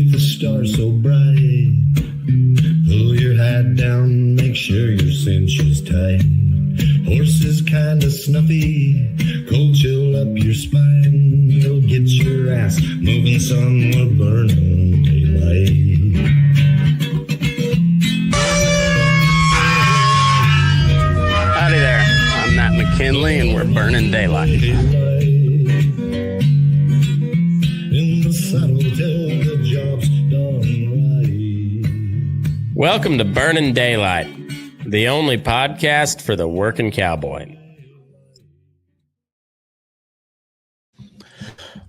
Beneath the stars so bright, pull your hat down, make sure your cinch is tight. Horse is kinda snuffy, cold chill up your spine. You'll get your ass moving, son, we're burning daylight. Howdy there, I'm Matt McKinley and we're burning daylight. In the saddle till the job's done right. Welcome to Burning Daylight, the only podcast for the working cowboy.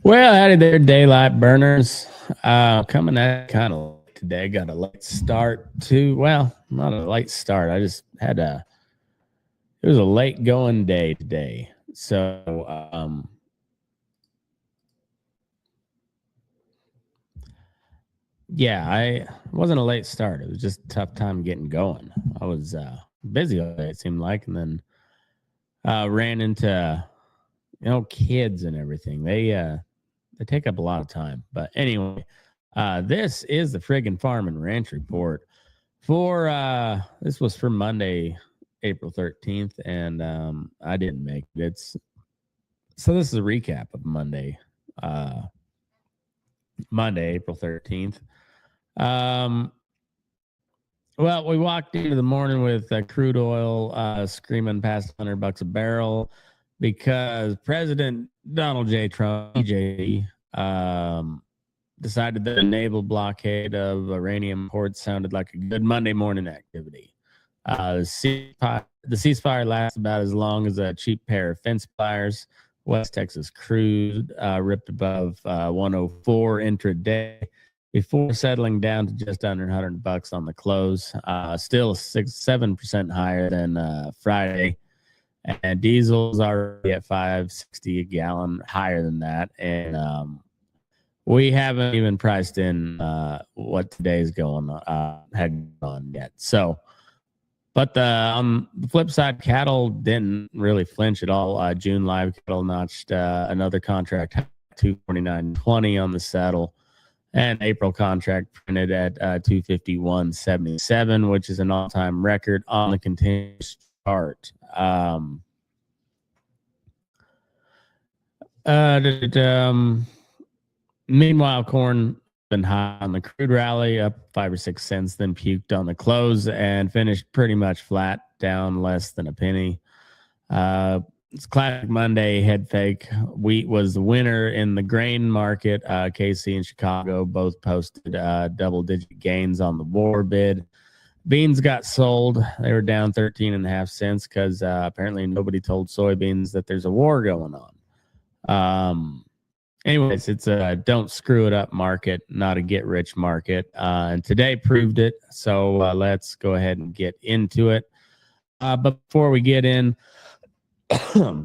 Well, howdy there, daylight burners. Coming at kind of today. Got a late start to, well, not a late start. I just had it was a late going day today. So, yeah, it wasn't a late start. It was just a tough time getting going. I was busy all day, it seemed like, and then ran into, kids and everything. They take up a lot of time. But anyway, this is the Friggin Farm and Ranch Report for this was for Monday, April 13th, and I didn't make it. So this is a recap of Monday, April 13th. Well, we walked into the morning with crude oil screaming past $100 a barrel because President Donald J. Trump, decided that a naval blockade of Iranian ports sounded like a good Monday morning activity. The ceasefire lasts about as long as a cheap pair of fence pliers. West Texas crude ripped above 104 intraday before settling down to just under $100 on the close. Still 7% higher than Friday. And diesel's already at $5.60 a gallon, higher than that. And we haven't even priced in what today's going on yet. So, but on the flip side, cattle didn't really flinch at all. June live cattle notched another contract, $249.20 on the saddle. And April contract printed at $251.77, which is an all-time record on the continuous chart. Meanwhile, corn been high on the crude rally, up 5 or 6 cents, then puked on the close and finished pretty much flat, down less than a penny. It's classic Monday head fake. Wheat was the winner in the grain market. KC and Chicago both posted double-digit gains on the war bid. Beans got sold. They were down 13.5 cents because apparently nobody told soybeans that there's a war going on. Anyways, it's a don't screw it up market, not a get rich market. And today proved it. So let's go ahead and get into it. But before we get in, a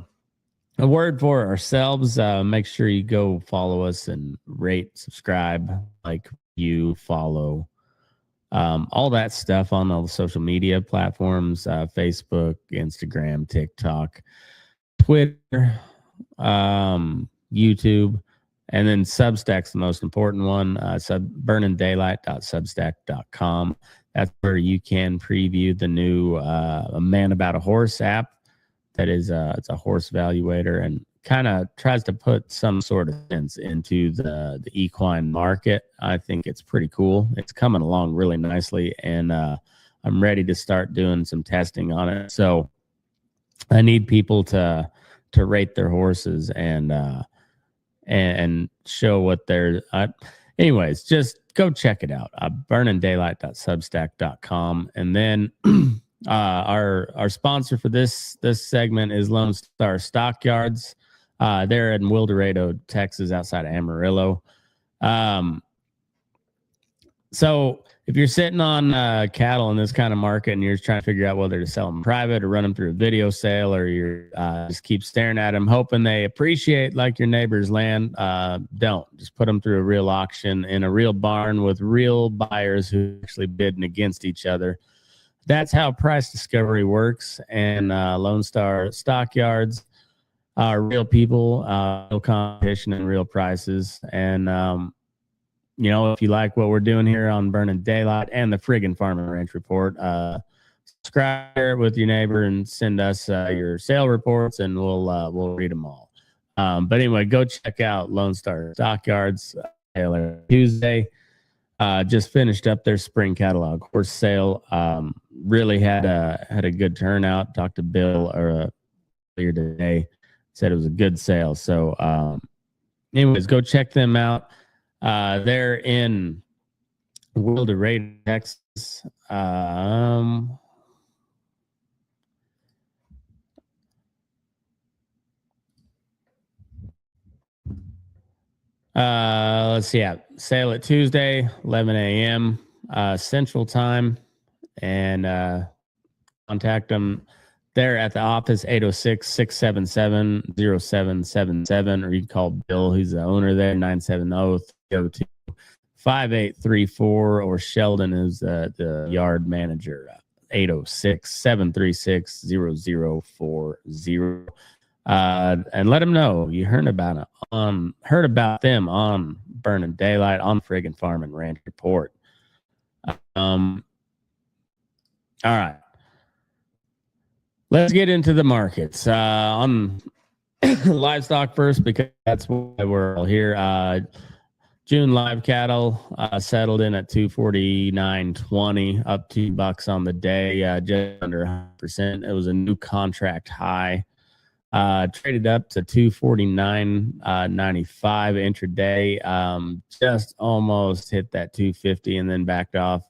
word for ourselves. Make sure you go follow us and rate, subscribe, follow, all that stuff on all the social media platforms, Facebook, Instagram, TikTok, Twitter, YouTube, and then Substack's the most important one, burningdaylight.substack.com. That's where you can preview the new A Man About a Horse app. That is it's a horse valuator and kind of tries to put some sort of sense into the equine market. I think it's pretty cool. It's coming along really nicely, and I'm ready to start doing some testing on it. So I need people to rate their horses and show what they're anyways, just go check it out. burningdaylight.substack.com. And then our sponsor for this segment is Lone Star Stockyards. They're in Wildorado, Texas, outside of Amarillo. So if you're sitting on cattle in this kind of market and you're trying to figure out whether to sell them private or run them through a video sale, or you're just keep staring at them hoping they appreciate like your neighbor's land, don't. Just put them through a real auction in a real barn with real buyers who actually bidding against each other. That's how price discovery works. And Lone Star Stockyards are real people, real competition, and real prices. And you know, if you like what we're doing here on Burning Daylight and the Friggin Farm and Ranch Report, subscribe, share it with your neighbor, and send us your sale reports, and we'll read them all. But anyway, go check out Lone Star Stockyards Tuesday. Just finished up their spring catalog horse sale. Really had a good turnout. Talked to Bill earlier today. Said it was a good sale. So, anyways, go check them out. They're in Wilder, Texas. Let's see. Yeah, sale at Tuesday, 11 a.m. Central Time, and contact them. They're at the office, 806-677-0777, or you can call Bill, who's the owner there, 970-302-5834, or Sheldon, who's the yard manager, 806-736-0040. And let them know you heard about them on Burning Daylight on Friggin Farm and Ranch Report. All right. Let's get into the markets. On livestock first, because that's why we're all here. June live cattle settled in at 249.20, up $2 on the day, just under 100%. It was a new contract high. Traded up to 249.95 intraday. Just almost hit that 250 and then backed off.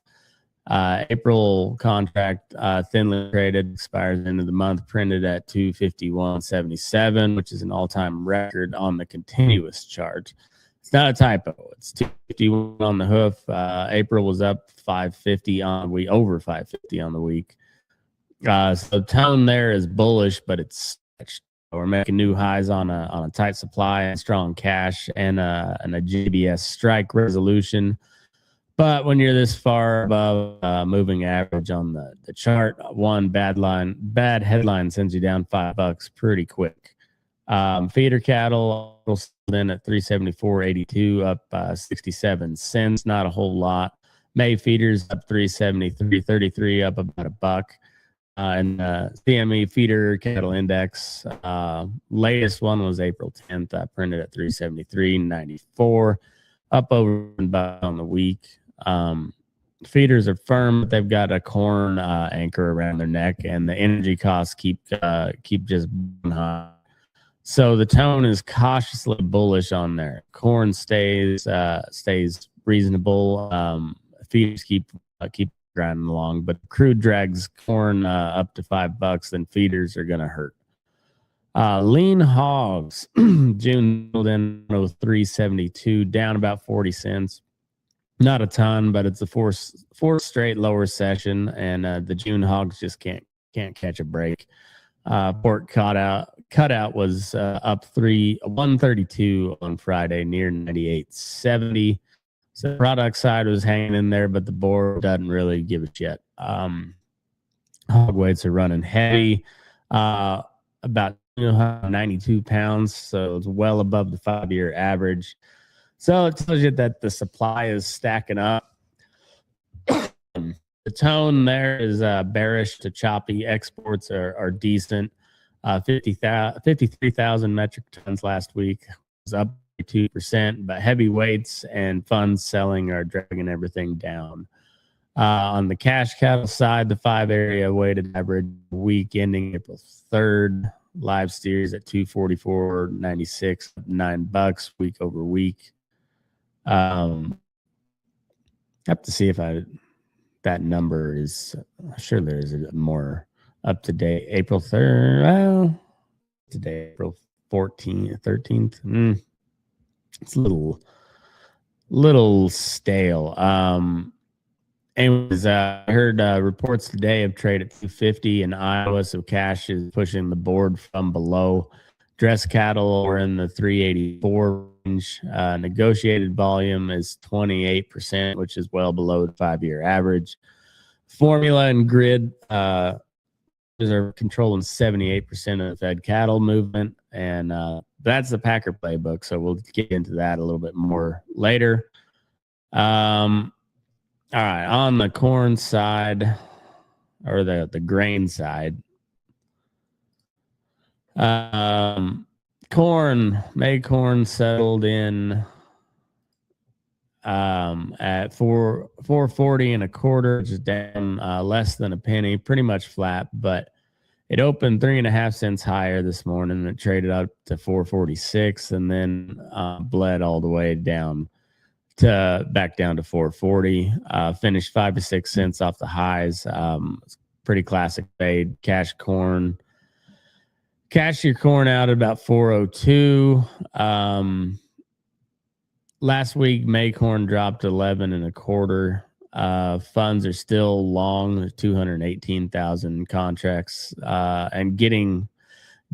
April contract, thinly traded, expires into the month, printed at 251.77, which is an all-time record on the continuous chart. It's not a typo. It's 251 on the hoof. April was up 550 over 550 on the week. So the tone there is bullish, but it's stretched. We're making new highs on a tight supply and strong cash and a JBS strike resolution. But when you're this far above moving average on the chart, one bad headline sends you down $5 pretty quick. Feeder cattle sold in at 374.82, up 67 cents. Not a whole lot. May feeders up 373.33, up about $1. And CME feeder cattle index, latest one was April 10th, printed at 373.94, up over $1 on the week. Feeders are firm, but they've got a corn anchor around their neck, and the energy costs keep just high. So the tone is cautiously bullish on there. Corn stays reasonable. Feeders keep grinding along, but crude drags corn up to $5, then feeders are gonna hurt. Lean hogs, June in 372, down about 40 cents. Not a ton, but it's a fourth straight lower session, and the June hogs just can't catch a break. Pork cutout was up 132 on Friday, near 98.70. So the product side was hanging in there, but the board doesn't really give a shit. Hog weights are running heavy, about 92 pounds, so it's well above the 5-year average. So it tells you that the supply is stacking up. The tone there is bearish to choppy. Exports are decent. 53,000 metric tons last week, was up 2%, but heavy weights and funds selling are dragging everything down. On the cash cattle side, the 5-area weighted average week ending April 3rd, live steers at 244.96, $9 week over week. I have to see if that number is, sure there's a more up to date. April 3rd, well, today April 14th, 13th. It's a little stale. Anyways, I heard reports today of trade at 250 in Iowa, so cash is pushing the board from below. Dress cattle are in the 384 range. Negotiated volume is 28%, which is well below the 5-year average. Formula and grid are controlling 78% of the fed cattle movement, and that's the Packer playbook, so we'll get into that a little bit more later. All right, on the corn side or the grain side, May corn settled in at 440 and a quarter, which is down less than a penny, pretty much flat, but it opened 3.5 cents higher this morning. It traded up to 446 and then bled all the way down back down to 440. Finished 5 to 6 cents off the highs. Pretty classic fade. Cash your corn out at about 402. Last week, May corn dropped 11 and a quarter. Funds are still long. There's 218,000 contracts and getting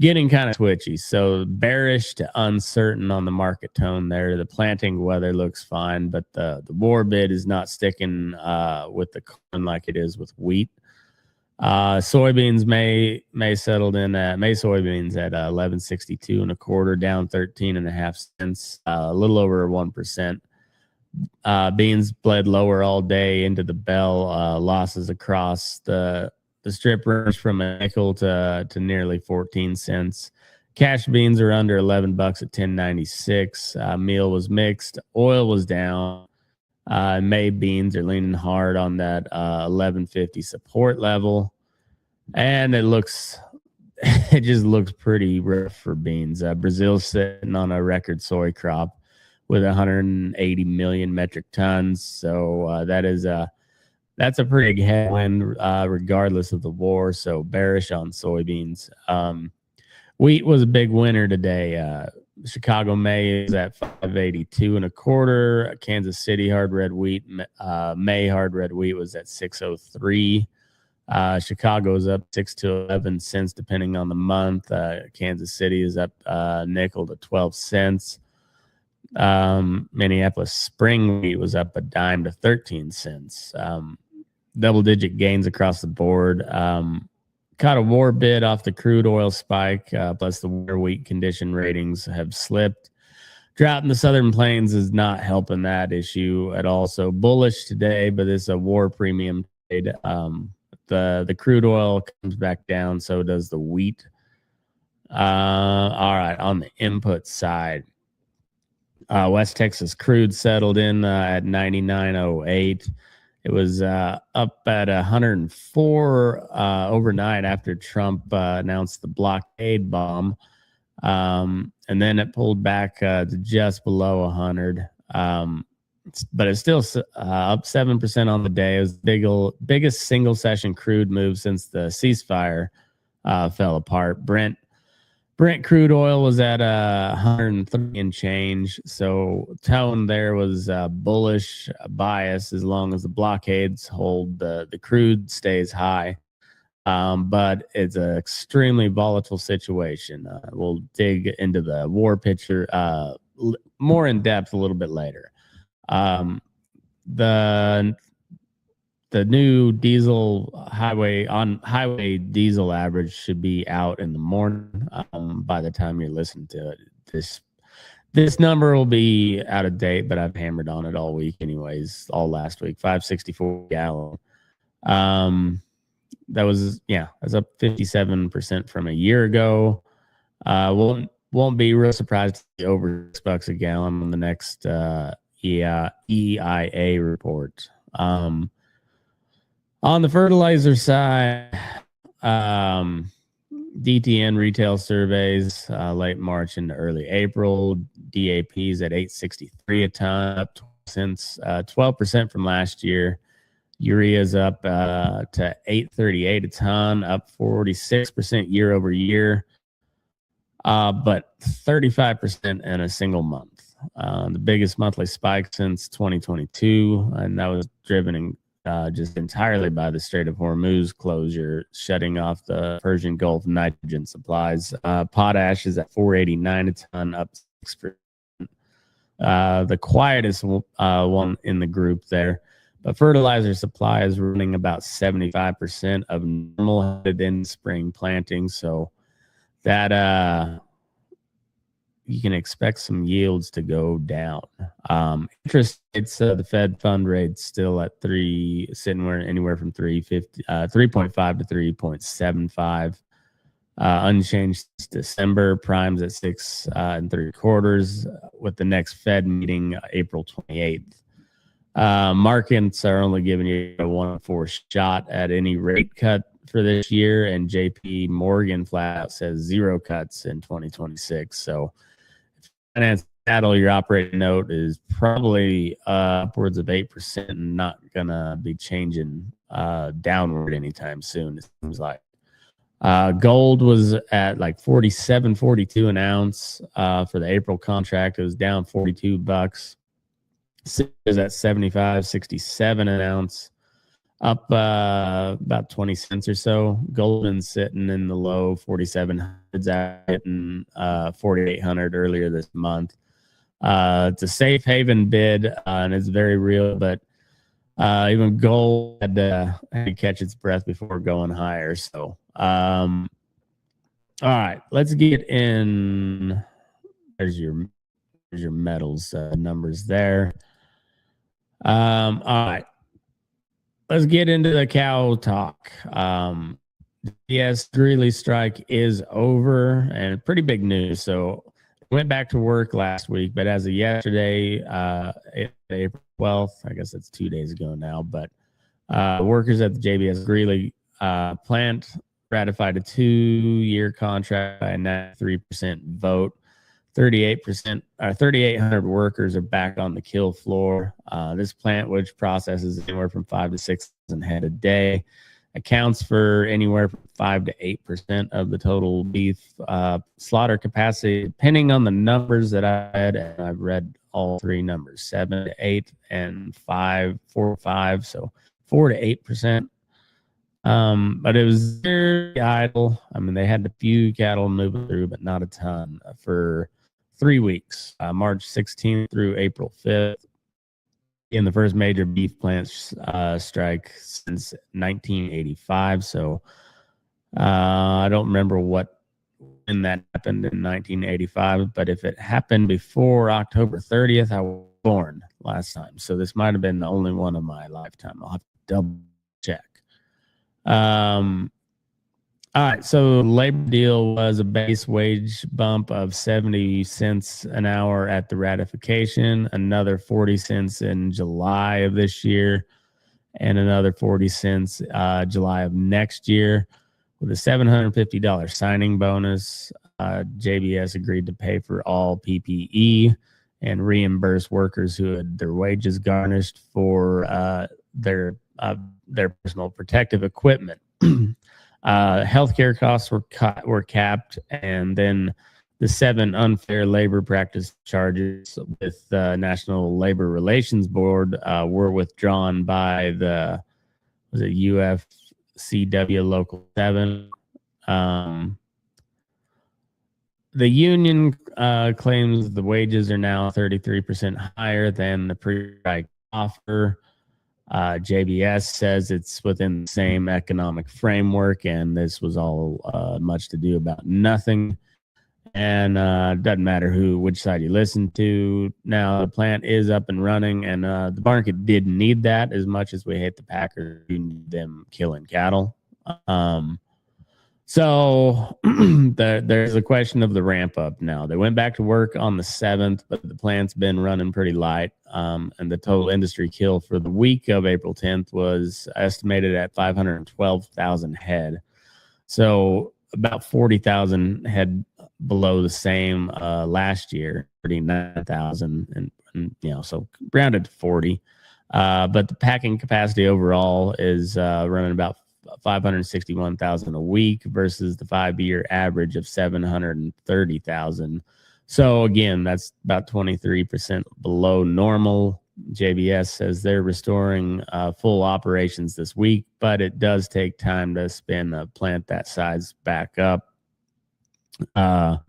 kind of twitchy. So bearish to uncertain on the market tone there. The planting weather looks fine, but the war bid is not sticking with the corn like it is with wheat. Soybeans May soybeans at 1162 and a quarter, down 13.5 cents, a little over 1%. Beans bled lower all day into the bell. Losses across the strip range from a nickel to nearly 14 cents. Cash beans are under $11 at 10.96. Meal was mixed. Oil was down. May beans are leaning hard on that 1150 support level, and it just looks pretty rough for beans. Brazil's sitting on a record soy crop with 180 million metric tons, so that's a pretty big headwind, regardless of the war. So bearish on soybeans. Wheat was a big winner today. Chicago May is at 582 and a quarter. Kansas City hard red wheat, May hard red wheat was at 603. Chicago's up 6 to 11 cents depending on the month. Kansas City is up nickel to 12 cents. Minneapolis spring wheat was up a dime to 13 cents. Double-digit gains across the board. Caught a war bid off the crude oil spike, plus the winter wheat condition ratings have slipped. Drought in the southern plains is not helping that issue at all. So bullish today, but it's a war premium trade. The crude oil comes back down, so does the wheat. All right, on the input side, West Texas crude settled in at 99.08. It was up at 104 overnight after Trump announced the blockade bomb. And then it pulled back to just below 100. But it's still up 7% on the day. It was the biggest single session crude move since the ceasefire fell apart. Brent crude oil was at 103 and change. So tone there was bullish bias as long as the blockades hold. The crude stays high. But it's an extremely volatile situation. We'll dig into the war picture more in depth a little bit later. The new highway diesel average should be out in the morning. By the time you're listening to it, this number will be out of date, but I've hammered on it all week anyways, all last week. 564 gallon. That's up 57% from a year ago. Won't be real surprised to see over $6 a gallon on the next EIA report. On the fertilizer side, DTN retail surveys late March into early April. DAP's at 863 a ton, up 12% from last year. Urea's up to 838 a ton, up 46% year over year, but 35% in a single month. The biggest monthly spike since 2022, and that was driven just entirely by the Strait of Hormuz closure, shutting off the Persian Gulf nitrogen supplies. Potash is at 489 a ton, up 6%. The quietest one in the group there. But fertilizer supply is running about 75% of normal headed in spring planting. So that you can expect some yields to go down. Interest rates, the Fed fund rate's still at sitting anywhere from 3.5 to 3.75. Unchanged since December. Prime's at 6 3/4, with the next Fed meeting April 28th. Markets are only giving you a 1-4 shot at any rate cut for this year, and JP Morgan flat out says 0 cuts in 2026. So finance cattle, your operating note is probably upwards of 8% and not gonna be changing downward anytime soon, it seems like. Gold was at like 47.42 an ounce for the April contract. It was down $42. Silver is at 75.67 an ounce, up about 20 cents or so. Goldman's sitting in the low 4,700s, hitting 4,800 earlier this month. It's a safe haven bid, and it's very real, but even gold had to catch its breath before going higher. So, all right, let's get in. There's your metals numbers there. All right, let's get into the cow talk. JBS Greeley strike is over, and pretty big news. So, went back to work last week, but as of yesterday, April 12th, I guess that's 2 days ago now, but workers at the JBS Greeley plant ratified a 2-year contract by a 93% vote. 3,800 workers are back on the kill floor. This plant, which processes anywhere from 5,000 to 6,000 head a day, accounts for anywhere from 5 to 8% of the total beef slaughter capacity, depending on the numbers that I had. And I've read all 3 numbers, 7 to 8 and 4 to 5. So 4 to 8%. But it was very idle. I mean, they had a few cattle moving through, but not a ton for 3 weeks, March 16th through April 5th. In the first major beef plant strike since 1985. So I don't remember when that happened in 1985, but if it happened before October 30th, I was born last time. So this might have been the only one of my lifetime. I'll have to double check. All right, so labor deal was a base wage bump of 70 cents an hour at the ratification, another 40 cents in July of this year, and another 40 cents July of next year. With a $750 signing bonus, JBS agreed to pay for all PPE and reimburse workers who had their wages garnished for their personal protective equipment. Healthcare costs were capped, and then the 7 unfair labor practice charges with the National Labor Relations Board were withdrawn by the UFCW Local 7. The union claims the wages are now 33% higher than the pre-strike offer. JBS says it's within the same economic framework, and this was all much to do about nothing. And it doesn't matter which side you listen to. Now the plant is up and running, and the market didn't need that as much as we hate the Packers, them killing cattle. So there's a question of the ramp up now. They went back to work on the 7th, but the plant's been running pretty light. And the total industry kill for the week of April 10th was estimated at 512,000 head. So about 40,000 head below the same last year, 39,000, and so rounded to 40. But the packing capacity overall is running about 561,000 a week versus the 5-year average of 730,000. So again, that's about 23% below normal. JBS says they're restoring full operations this week, but it does take time to spin a plant that size back up. All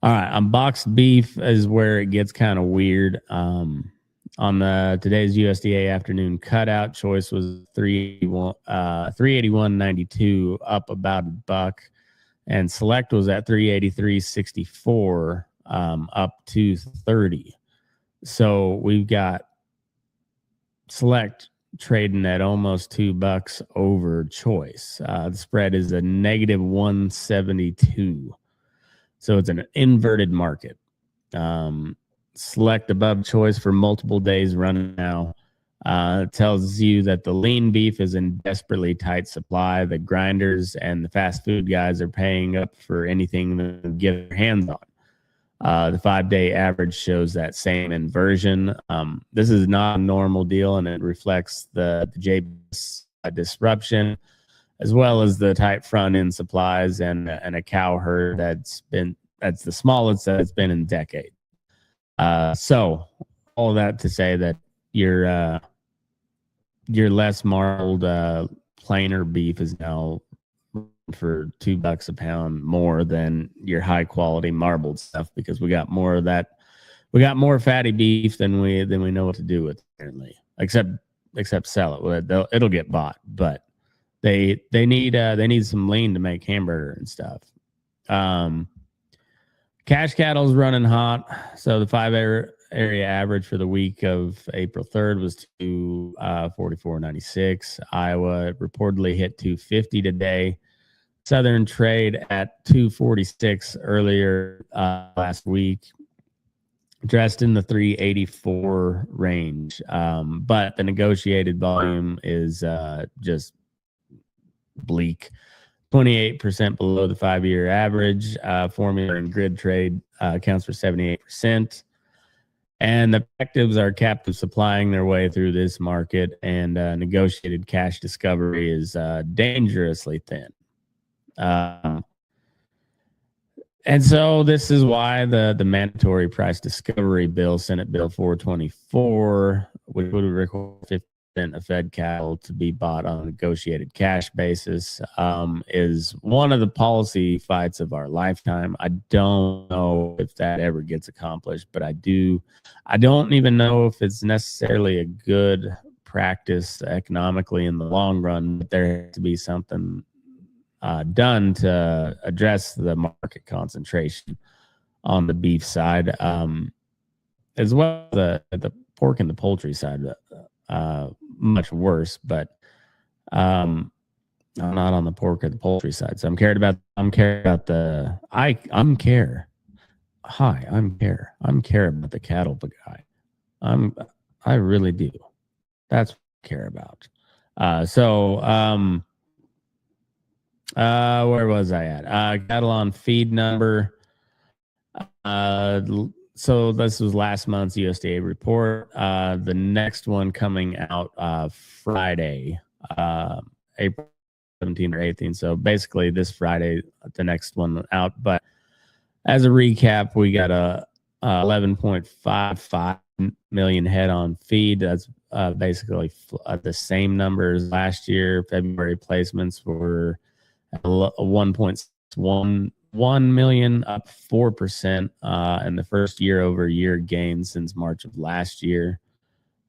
right, on boxed beef is where it gets kind of weird. On today's USDA afternoon cutout, choice was 381.92, up about $1, and select was at 383.64. up to 30. So we've got Select trading at almost $2 over Choice. The spread is a negative 172. So it's an inverted market. Select above Choice for multiple days running now. Tells you that the lean beef is in desperately tight supply. The grinders and the fast food guys are paying up for anything to get their hands on. The 5-day average shows that same inversion. This is not a normal deal, and it reflects the JBS disruption, as well as the tight front end supplies and a cow herd that's the smallest that it's been in decades. So all that to say that your less marbled plainer beef is now for $2 a pound more than your high quality marbled stuff, because we got more of that. We got more fatty beef than we know what to do with, apparently, except sell it. It'll get bought, but they need some lean to make hamburger and stuff. Cash cattle's running hot. So the 5-area average for the week of April 3rd was $244.96. Iowa reportedly hit 250 today. Southern trade at 246 earlier last week, dressed in the 384 range. But the negotiated volume is just bleak. 28% below the 5-year average. Formula and grid trade accounts for 78%. And the actives are captive supplying their way through this market, and negotiated cash discovery is dangerously thin. And so this is why the mandatory price discovery bill, Senate Bill 424, which would require 50% of fed cattle to be bought on a negotiated cash basis, is one of the policy fights of our lifetime. I don't know if that ever gets accomplished, but I don't even know if it's necessarily a good practice economically in the long run. But there has to be something done to address the market concentration on the beef side, as well as the pork and the poultry side. Much worse, but I'm not on the pork or the poultry side. So I'm care about the care about the cattle guy. I really do. That's what I care about. Where was I at? Cattle on feed number. So this was last month's USDA report. The next one coming out Friday, April 17th or 18th. So basically this Friday, the next one out. But as a recap, we got a 11.55 million head on feed. That's basically the same number as last year. February placements were 1.11 million, up 4%, and the first year-over-year gain since March of last year.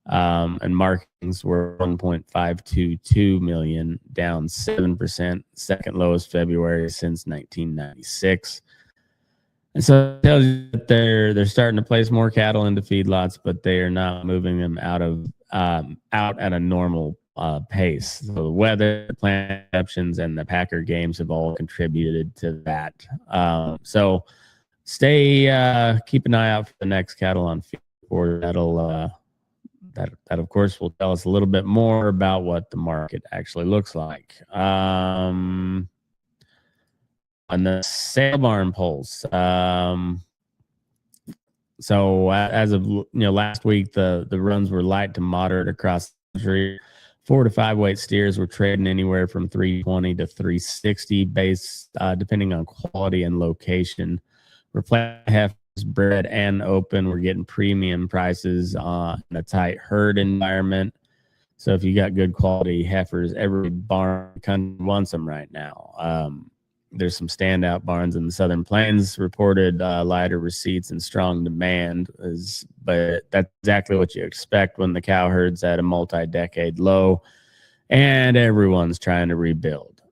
And markings were 1.522 million, down 7%, second lowest February since 1996. And so it tells you that they're starting to place more cattle into feedlots, but they are not moving them out at a normal pace. So the weather, the plant exceptions, and the Packer games have all contributed to that. So keep an eye out for the next cattle on feed report. That of course will tell us a little bit more about what the market actually looks like. On the sale barn polls. So as of last week, the runs were light to moderate across the country. 4 to 5 weight steers were trading anywhere from 320 to 360 based depending on quality and location. Replant heifers, bred and open, we're getting premium prices in a tight herd environment. So if you got good quality heifers, every barn wants them right now. There's some standout barns in the Southern Plains reported lighter receipts and strong demand, but that's exactly what you expect when the cow herd's at a multi-decade low and everyone's trying to rebuild.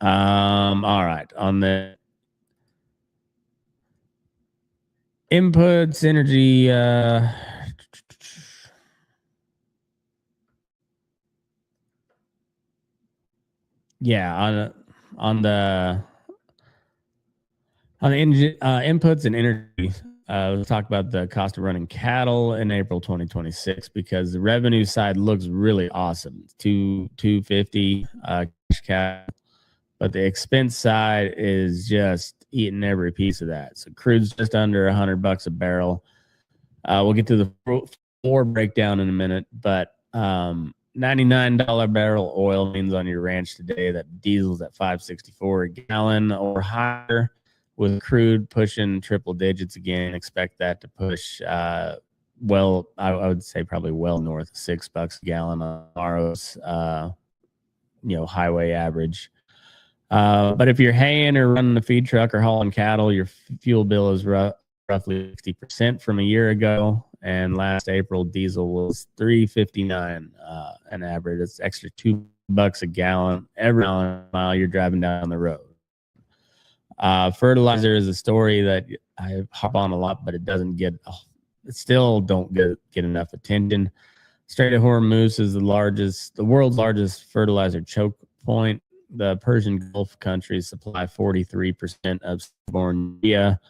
All right, on the Inputs, energy. Yeah, on the inputs and energy. Let's talk about the cost of running cattle in April 2026 because the revenue side looks really awesome. 250 cash cow, but the expense side is just eating every piece of that. So crude's just under $100 a barrel. We'll get to the floor breakdown in a minute, but $99 barrel oil means on your ranch today that diesel's at $5.64 a gallon or higher. With crude pushing triple digits again, expect that to push I would say probably well north of $6 a gallon on tomorrow's highway average. But if you're haying or running a feed truck or hauling cattle, your fuel bill is roughly 60% from a year ago. And last April, diesel was $3.59 an average. It's extra $2 a gallon every mile you're driving down the road. Fertilizer is a story that I hop on a lot, but it still don't get enough attention. Strait of Hormuz is the world's largest fertilizer choke point. The Persian Gulf countries supply 43% of seaborne urea,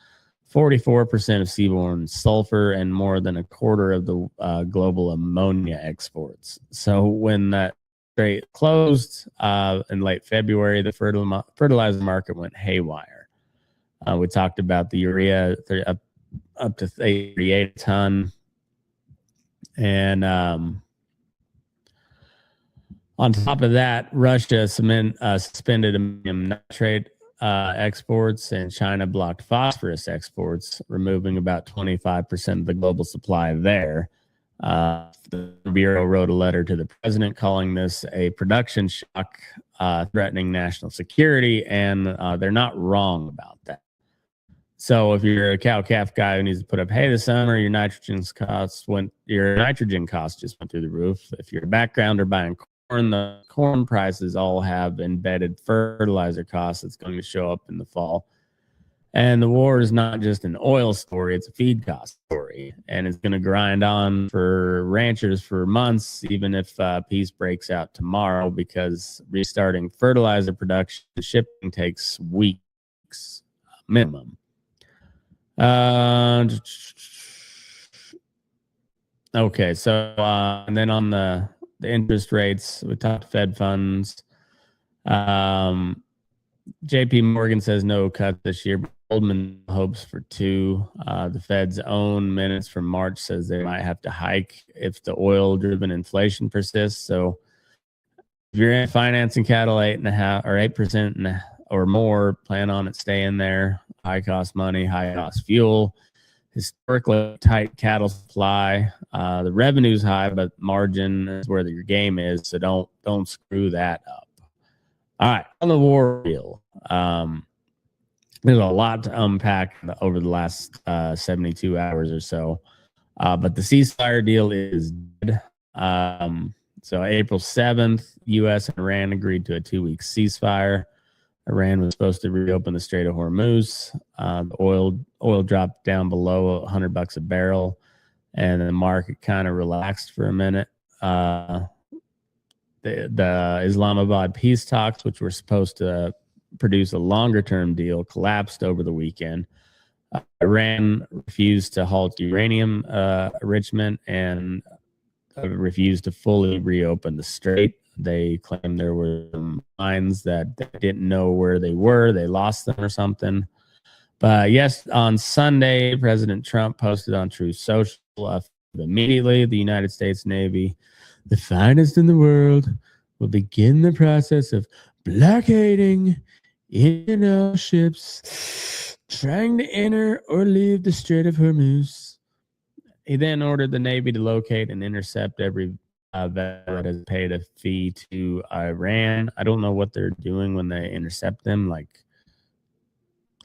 44% of seaborne sulfur, and more than a quarter of the global ammonia exports. So when that strait closed in late February, the fertilizer market went haywire. We talked about the urea up to 38 a ton. And on top of that, Russia suspended ammonium nitrate exports, and China blocked phosphorus exports, removing about 25% of the global supply there. The Bureau wrote a letter to the president calling this a production shock threatening national security, and they're not wrong about that. So if you're a cow-calf guy who needs to put up hay this summer, your nitrogen costs just went through the roof. If you're a backgrounder buying corn, the corn prices all have embedded fertilizer costs that's going to show up in the fall. And the war is not just an oil story, it's a feed cost story. And it's going to grind on for ranchers for months, even if peace breaks out tomorrow, because restarting fertilizer production and shipping takes weeks minimum. Okay, so and then on the interest rates, we talked Fed funds. JP Morgan says no cut this year. Goldman hopes for 2. The Fed's own minutes from March says they might have to hike if the oil-driven inflation persists. So if you're financing cattle 8.5% or 8% or more, plan on it staying there. High cost money, high cost fuel, historically tight cattle supply. The revenue's high, but margin is where your game is. So don't screw that up. All right, on the war deal. There's a lot to unpack over the last 72 hours or so. But the ceasefire deal is dead. So April 7th, U.S. and Iran agreed to a 2-week ceasefire. Iran was supposed to reopen the Strait of Hormuz. The oil dropped down below $100 a barrel, and the market kind of relaxed for a minute. The Islamabad peace talks, which were supposed to produce a longer-term deal, collapsed over the weekend. Iran refused to halt uranium enrichment and refused to fully reopen the strait. They claimed there were some mines that they didn't know where they were. They lost them or something. But yes, on Sunday, President Trump posted on Truth Social immediately the United States Navy, the finest in the world, will begin the process of blockading international ships trying to enter or leave the Strait of Hormuz. He then ordered the Navy to locate and intercept every vessel that has paid a fee to Iran. I don't know what they're doing when they intercept them, like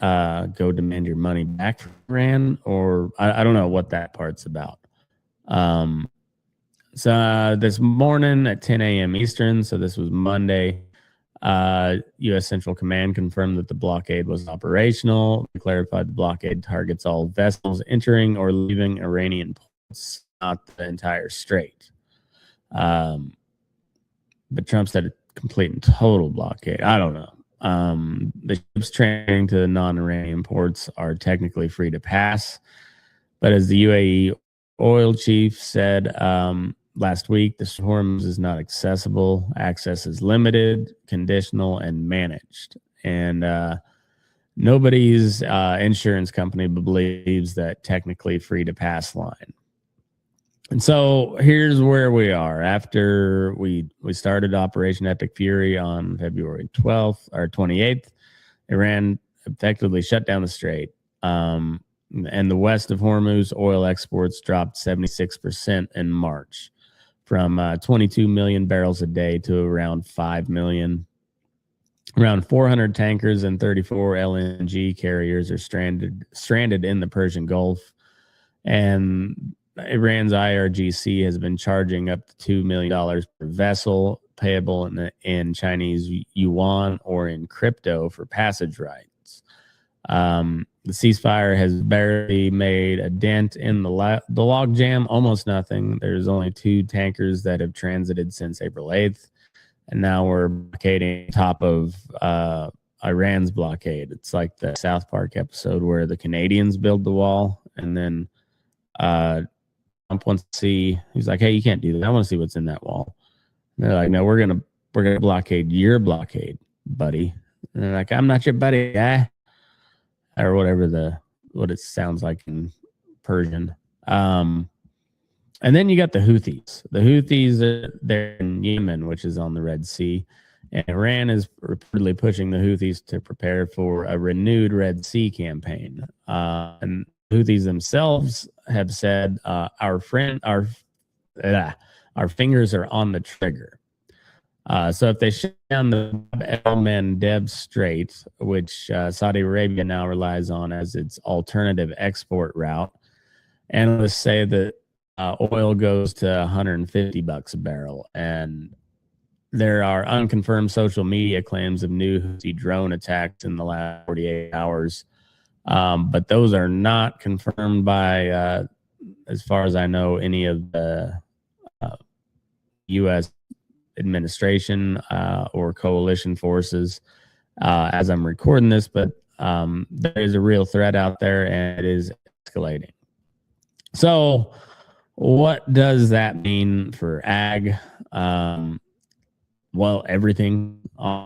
go demand your money back from Iran, or I don't know what that part's about. So this morning at 10 a.m. Eastern, so this was Monday, U.S. Central Command confirmed that the blockade was operational. They clarified the blockade targets all vessels entering or leaving Iranian ports, not the entire strait. But Trump said a complete and total blockade. I don't know. The ships trading to the non-Iranian ports are technically free to pass, but as the UAE oil chief said last week, the Hormuz is not accessible. Access is limited, conditional, and managed. And nobody's insurance company believes that technically free to pass line. And so here's where we are. After we started Operation Epic Fury on February 12th or 28th, Iran effectively shut down the strait. And the west of Hormuz, oil exports dropped 76% in March, from 22 million barrels a day to around 5 million. Around 400 tankers and 34 LNG carriers are stranded in the Persian Gulf. And Iran's IRGC has been charging up to $2 million per vessel, payable in Chinese yuan or in crypto for passage rights. The ceasefire has barely made a dent in the log jam, almost nothing. There's only 2 tankers that have transited since April 8th, and now we're blockading top of Iran's blockade. It's like the South Park episode where the Canadians build the wall, and then Trump wants to see. He's like, "Hey, you can't do that. I want to see what's in that wall." And they're like, "No, we're gonna blockade your blockade, buddy." And they're like, "I'm not your buddy, guy," or whatever what it sounds like in Persian. And then you got the Houthis. The Houthis they're in Yemen, which is on the Red Sea, and Iran is reportedly pushing the Houthis to prepare for a renewed Red Sea campaign. And Houthis themselves have said, our fingers are on the trigger. So if they shut down the el-Mandeb Strait, which Saudi Arabia now relies on as its alternative export route, analysts say that oil goes to $150 a barrel. And there are unconfirmed social media claims of new Houthi drone attacks in the last 48 hours. But those are not confirmed by, as far as I know, any of the U.S. administration or coalition forces as I'm recording this. But there is a real threat out there, and it is escalating. So what does that mean for ag? Well, everything.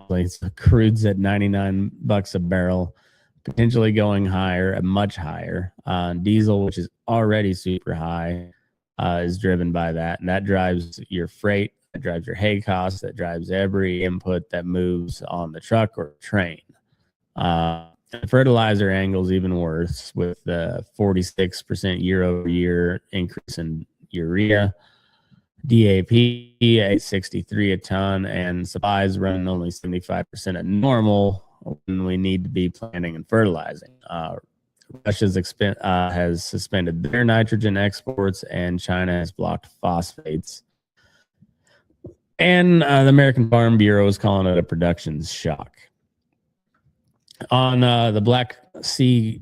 It's crude's at $99 a barrel, potentially going higher, much higher. Diesel, which is already super high, is driven by that. And that drives your freight, that drives your hay costs, that drives every input that moves on the truck or train. The fertilizer angle is even worse, with the 46% year over year increase in urea, DAP at 63 a ton, and supplies running only 75% at normal when we need to be planting and fertilizing. Russia has suspended their nitrogen exports, and China has blocked phosphates. And the American Farm Bureau is calling it a production shock. On the Black Sea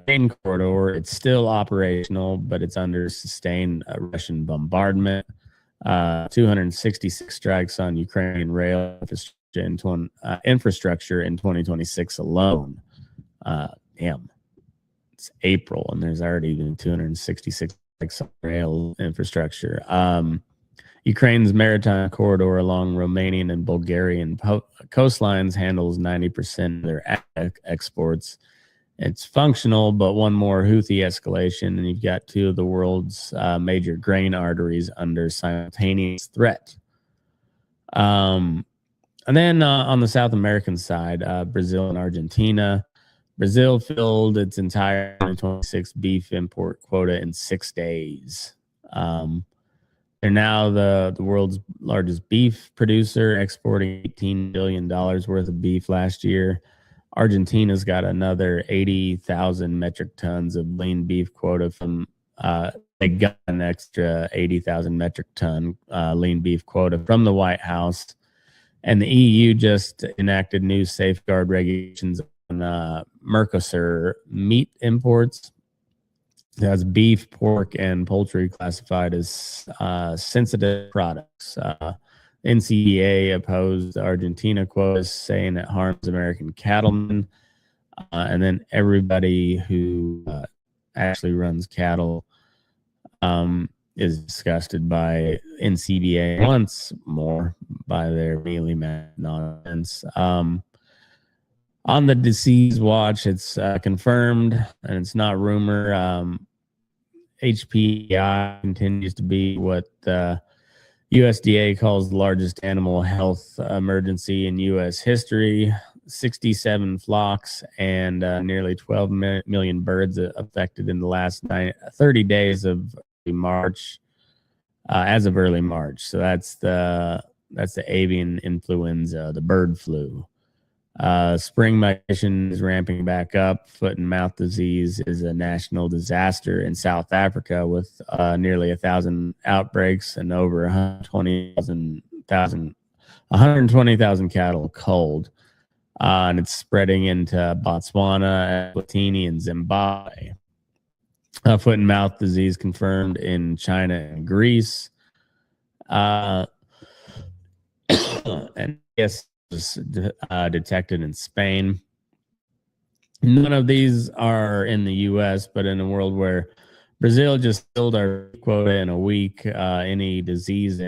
grain corridor, it's still operational, but it's under sustained Russian bombardment. 266 strikes on Ukrainian rail infrastructure in 2026 alone. Damn, it's April, and there's already been 266 strikes on rail infrastructure. Ukraine's maritime corridor along Romanian and Bulgarian coastlines handles 90% of their exports. It's functional, but one more Houthi escalation, and you've got 2 of the world's major grain arteries under simultaneous threat. And then on the South American side, Brazil and Argentina. Brazil filled its entire 2026 beef import quota in 6 days. They're now the world's largest beef producer, exporting $18 billion worth of beef last year. Argentina's got another 80,000 metric tons of lean beef quota from they got an extra 80,000 metric ton lean beef quota from the White House. And the EU just enacted new safeguard regulations on Mercosur meat imports. It has beef, pork, and poultry classified as sensitive products. NCBA opposed Argentina quotas, saying it harms American cattlemen. And then everybody who actually runs cattle is disgusted by NCBA once more by their mealy nonsense. On the disease watch, it's confirmed, and it's not rumor. HPI continues to be what USDA calls the largest animal health emergency in U.S. history. 67 flocks and nearly 12 million birds affected in the last 30 days of March, as of early March. So that's the avian influenza, the bird flu. Spring migration is ramping back up. Foot and mouth disease is a national disaster in South Africa with nearly 1,000 outbreaks and over 120,000 cattle culled. And it's spreading into Botswana, Eswatini, and Zimbabwe. Foot and mouth disease confirmed in China and Greece. And yes, was detected in Spain. None of these are in the U.S., but in a world where Brazil just filled our quota in a week, any disease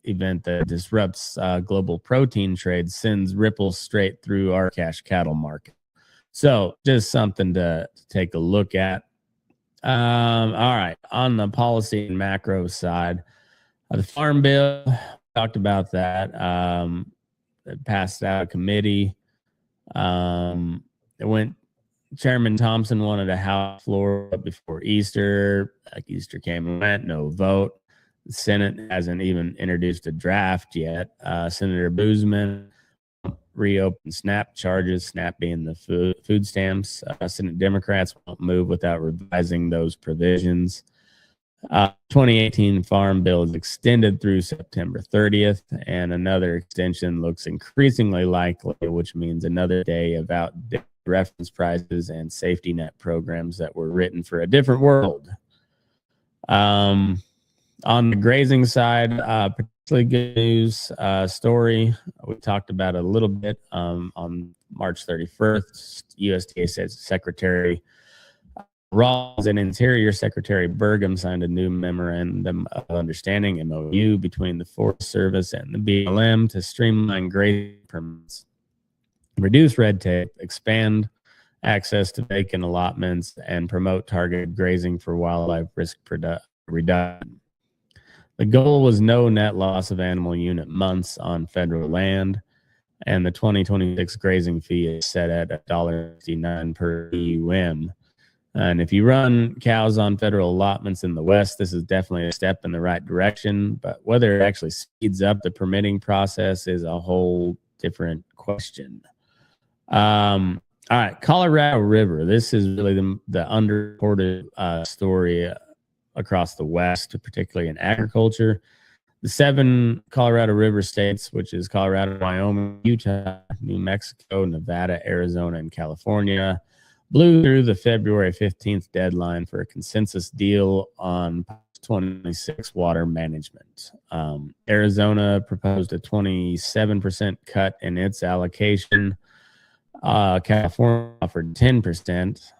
event that disrupts global protein trade sends ripples straight through our cash cattle market. So just something to take a look at. All right, on the policy and macro side, the Farm Bill, talked about that. It passed out of committee. Chairman Thompson wanted a House floor before Easter. Like Easter came and went, no vote. The Senate hasn't even introduced a draft yet. Senator Boozman reopened SNAP charges, SNAP being the food stamps. Senate Democrats won't move without revising those provisions. 2018 Farm Bill is extended through September 30th, and another extension looks increasingly likely, which means another day of outdated reference prices and safety net programs that were written for a different world. On the grazing side, particularly good news story. We talked about it a little bit on March 31st. USDA Secretary Rawls and Interior Secretary Burgum signed a new memorandum of understanding, MOU, between the Forest Service and the BLM to streamline grazing permits, reduce red tape, expand access to vacant allotments, and promote targeted grazing for wildlife risk reduction. The goal was no net loss of animal unit months on federal land, and the 2026 grazing fee is set at $1.69 per EUM. And if you run cows on federal allotments in the West, this is definitely a step in the right direction. But whether it actually speeds up the permitting process is a whole different question. All right, Colorado River. This is really the underreported story across the West, particularly in agriculture. The 7 Colorado River states, which is Colorado, Wyoming, Utah, New Mexico, Nevada, Arizona, and California, blew through the February 15th deadline for a consensus deal on 2026 water management. Arizona proposed a 27% cut in its allocation. California offered 10%.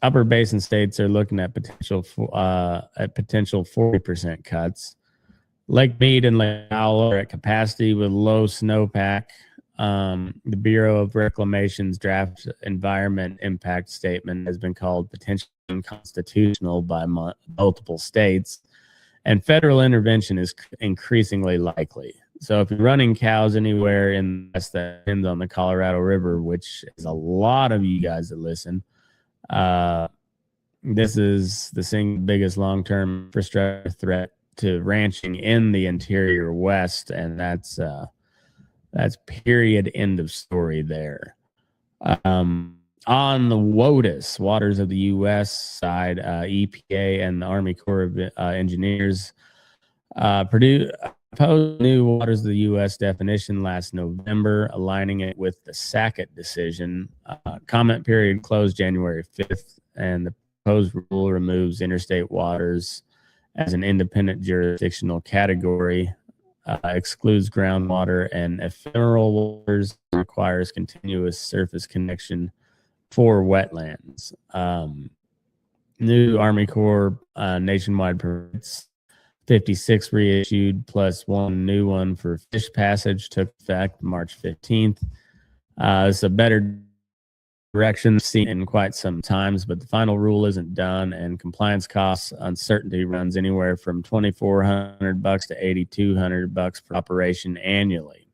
Upper basin states are looking at potential 40% cuts. Lake Mead and Lake Powell are at capacity with low snowpack. The Bureau of Reclamation's draft environment impact statement has been called potentially unconstitutional by multiple states, and federal intervention is increasingly likely. So if you're running cows anywhere in the West that depends on the Colorado River, which is a lot of you guys that listen, this is the single biggest long-term infrastructure threat to ranching in the interior West, and that's period, end of story there. On the WOTUS, Waters of the U.S. side, EPA and the Army Corps of Engineers proposed new waters of the U.S. definition last November, aligning it with the Sackett decision. Comment period closed January 5th, and the proposed rule removes interstate waters as an independent jurisdictional category, excludes groundwater and ephemeral waters, requires continuous surface connection for wetlands. New Army Corps nationwide permits, 56 reissued plus one new one for fish passage, took effect March 15th. It's a better direction seen in quite some times, but the final rule isn't done, and compliance costs uncertainty runs anywhere from $2,400 to $8,200 per operation annually.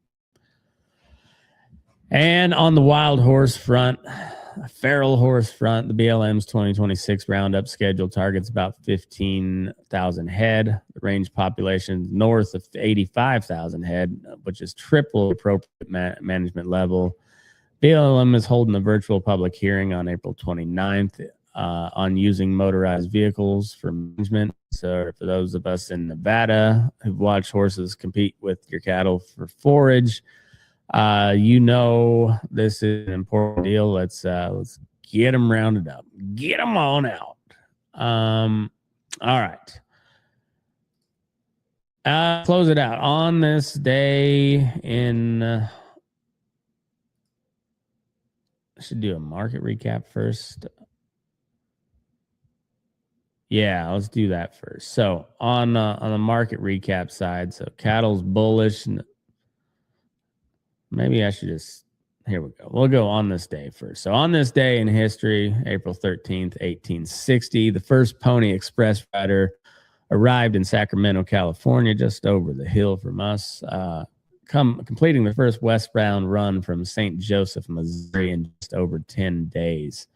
And on the wild horse front, feral horse front, the BLM's 2026 roundup schedule targets about 15,000 head. The range population north of 85,000 head, which is triple appropriate management level. BLM is holding a virtual public hearing on April 29th on using motorized vehicles for management. So for those of us in Nevada who've watched horses compete with your cattle for forage, you know this is an important deal. Let's get them rounded up. Get them on out. All right. Close it out. On this day in... I should do a market recap first. Yeah, let's do that first. So on the market recap side, so cattle's bullish. Maybe I should just, here we go. We'll go on this day first. So on this day in history, April 13th, 1860, the first Pony Express rider arrived in Sacramento, California, just over the hill from us, completing the first westbound run from St. Joseph, Missouri in just over 10 days.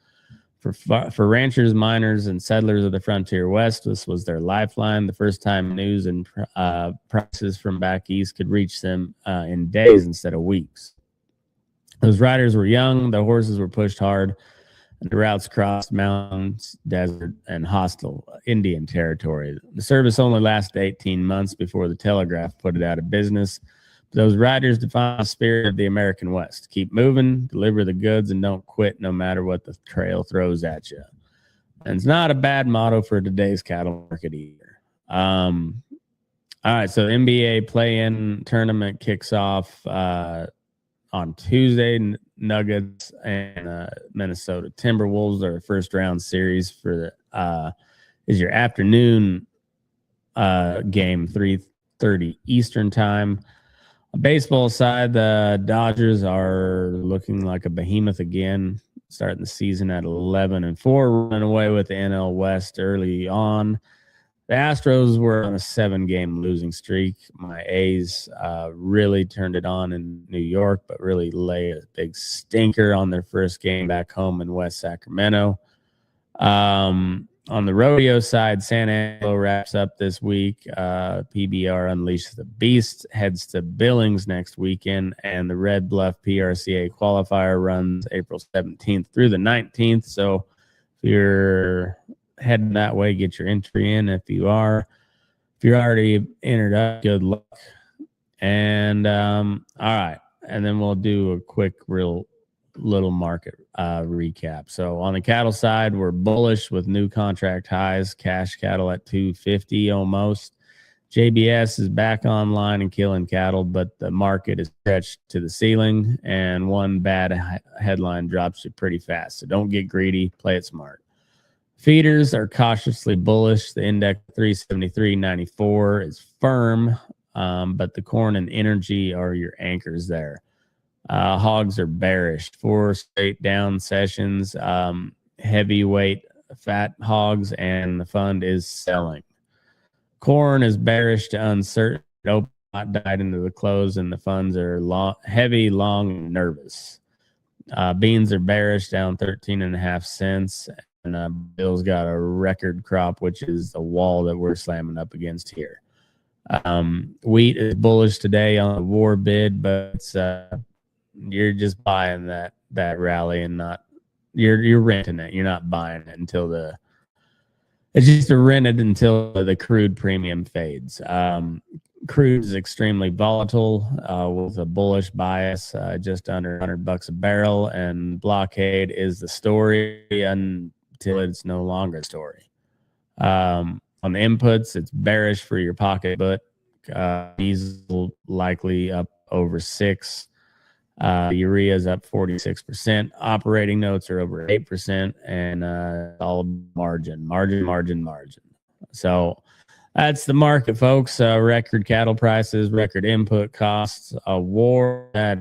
For ranchers, miners, and settlers of the frontier west, this was their lifeline. The first time news and prices from back east could reach them in days instead of weeks. Those riders were young, the horses were pushed hard, and the routes crossed mountains, desert, and hostile Indian territory. The service only lasted 18 months before the telegraph put it out of business. Those riders define the spirit of the American West. Keep moving, deliver the goods, and don't quit no matter what the trail throws at you. And it's not a bad motto for today's cattle market either. All right, so the NBA play-in tournament kicks off on Tuesday. Nuggets and Minnesota Timberwolves are a first-round series for is your afternoon game, 3:30 Eastern time. Baseball side, the Dodgers are looking like a behemoth again, starting the season at 11-4, running away with the NL West early on. The Astros were on a 7-game losing streak. My A's really turned it on in New York, but really lay a big stinker on their first game back home in West Sacramento. On the rodeo side, San Angelo wraps up this week. PBR Unleashes the Beast heads to Billings next weekend, and the Red Bluff PRCA qualifier runs April 17th through the 19th. So if you're heading that way, get your entry in. If you're already entered up, good luck. And all right, and then we'll do a quick little market recap. So on the cattle side, we're bullish with new contract highs, cash cattle at 250 almost. JBS is back online and killing cattle, but the market is stretched to the ceiling, and one bad headline drops you pretty fast. So don't get greedy, play it smart. Feeders are cautiously bullish. The index 373.94 is firm, but the corn and energy are your anchors there. Hogs are bearish. 4 straight down sessions. Heavyweight fat hogs, and the fund is selling. Corn is bearish to uncertain. Open died into the close, and the funds are heavy, long, and nervous. Beans are bearish, down 13.5 cents. And Bill's got a record crop, which is the wall that we're slamming up against here. Wheat is bullish today on the war bid, but it's you're just buying that rally and not you're renting it. You're not buying it it's just rented until the crude premium fades. Crude is extremely volatile with a bullish bias, just under $100 a barrel, and Blockade is the story until it's no longer a story. On the inputs, it's bearish for your pocketbook. Diesel likely up over 6. Urea is up 46%. Operating notes are over 8%, and all margin. So that's the market, folks. Record cattle prices, record input costs, a war that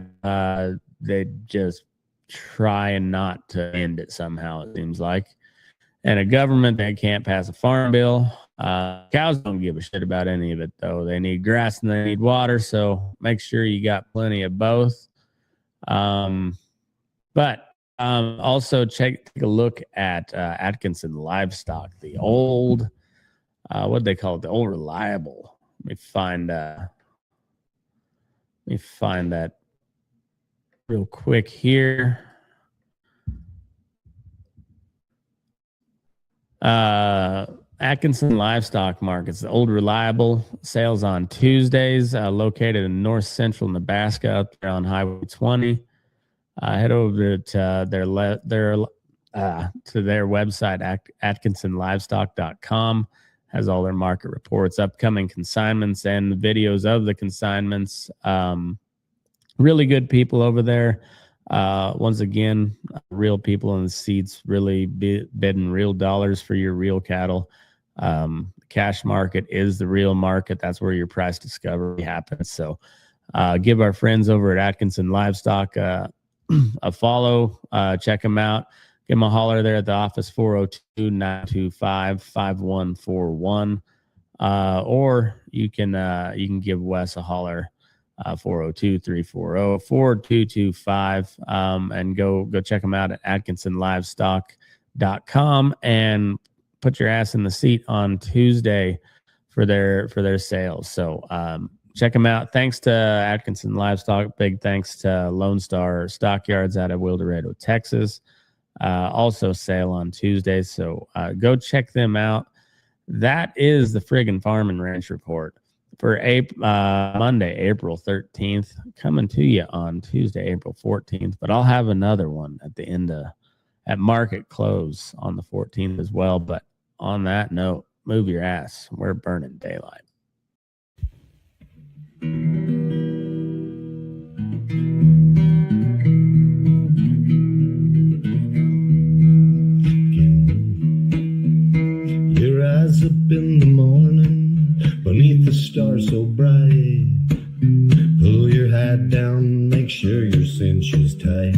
they just trying not to end it somehow, it seems like, and a government that can't pass a farm bill. Cows don't give a shit about any of it, though. They need grass and they need water, so make sure you got plenty of both. Also take a look at Atkinson Livestock, the old what do they call it? The old reliable. Let me find that real quick here. Atkinson Livestock Markets, the old reliable, sales on Tuesdays, located in north central Nebraska, up there on Highway 20. Head over to their website, atkinsonlivestock.com. Has all their market reports, upcoming consignments, and the videos of the consignments. Really good people over there. Once again, real people in the seats, really bidding real dollars for your real cattle. Cash market is the real market. That's where your price discovery happens. So give our friends over at Atkinson Livestock a follow. Check them out. Give them a holler there at the office, 402-925-5141. Or you can give Wes a holler, 402-340-4225, and go check them out at atkinsonlivestock.com and put your ass in the seat on Tuesday for their sales. So check them out. Thanks to Atkinson Livestock. Big thanks to Lone Star Stockyards out of Wildorado, Texas. Also sale on Tuesday, so go check them out. That is the Friggin Farm and Ranch Report for Monday, April 13th, coming to you on Tuesday, April 14th. But I'll have another one at the end at market close on the 14th as well. But on that note, move your ass. We're burning daylight. Up in the morning beneath the stars so bright, pull your hat down, make sure your cinch is tight.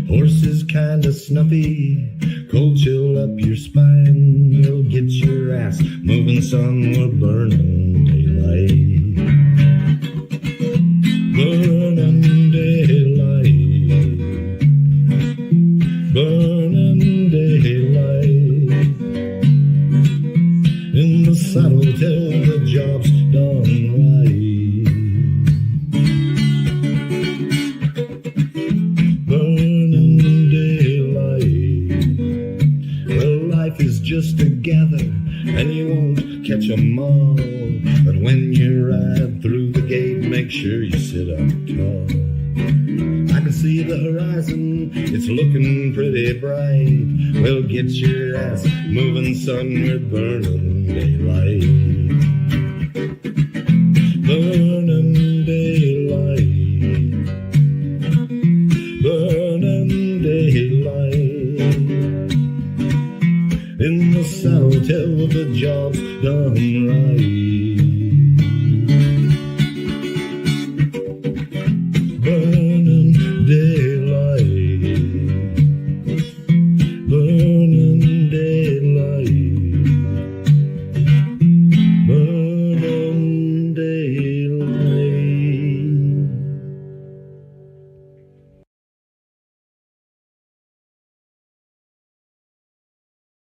Horses kinda snuffy, cold chill up your spine. You'll get your ass moving, son, we're burning daylight. Burning daylight. Burning daylight. In the saddle till the job's done right. Burning daylight. Well, life is just a gather, and you won't catch 'em all. But when you ride through the gate, make sure you sit up tall. I can see the horizon, it's looking pretty bright. Well, get your ass moving, son, we're burning daylight. Burning daylight. Burning daylight. In the saddle till the job's done right.